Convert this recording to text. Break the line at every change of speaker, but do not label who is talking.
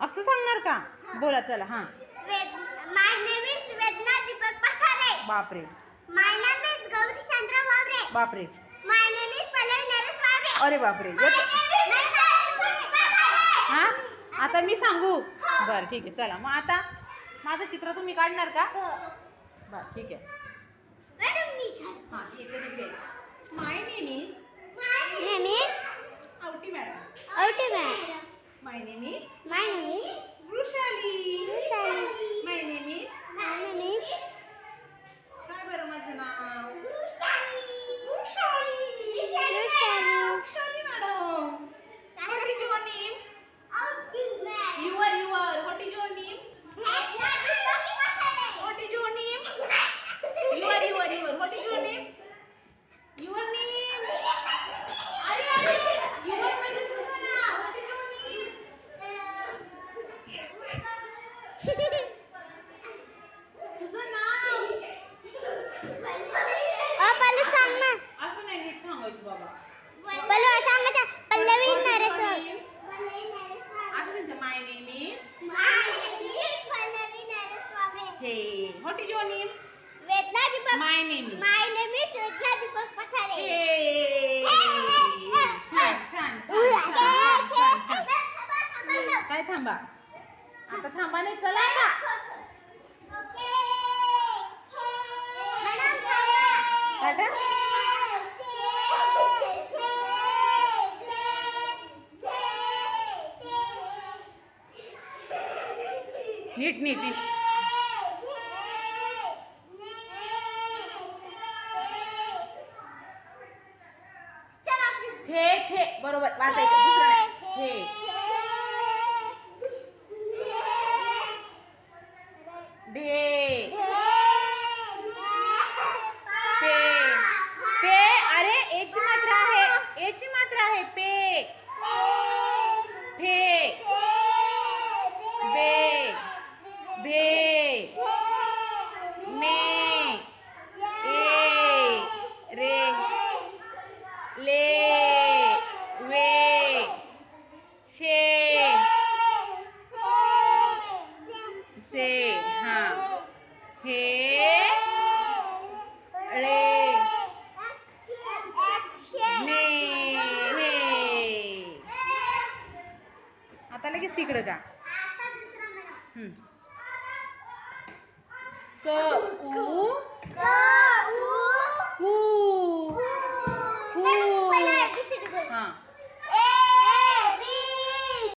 असं सांगणार का? बोला चला. हां.
माय नेम इज वेदना दीपक पसारे.
बापरे.
माय नेम इज गौरी चंद्र वावरे.
बापरे.
माय नेम इज पल्लवी नरेश वावरे.
अरे बापरे. हां आता मी सांगू. बरं ठीक आहे चला. मग आता माझं चित्र तुम्ही काढणार का? बरं ठीक आहे. हां इकडे my name is Awati madam. My name is Vrushali. My name is काय बरं माझं नाव? Vrushali madam. What is your name? Your what is your name? What is your name? Your what is your name? Your name. अरे your म्हणजे तुझं नाव. What is your name? तुझं नाव असं नाही नीट सांगायचं बाबा.
पल्लवी नरेश वावरे.
असं त्यांचं my name is
Pallavi Naresh Waware.
हे. What is your name?
Vedna Deepak.
My name is.
My name is Vedna Deepak पसारे.
हे. छान छान छान छान छान छान छान. काय थांबा आता. थांबा नाही चला आता. टाटा. नीट नीट नीट. थे बरोबर वाचायचं. दुसरं नाही. ढे. पे. पे. अरे एची मात्रा आहे. एची मात्रा आहे. पे. फे. बे. भे. मे. ए. रे. ले. वे. शे. से. हां. हे. ळे. ने. हे. आता लगेच तिकडं का? क. उ.
क. उ.
कू.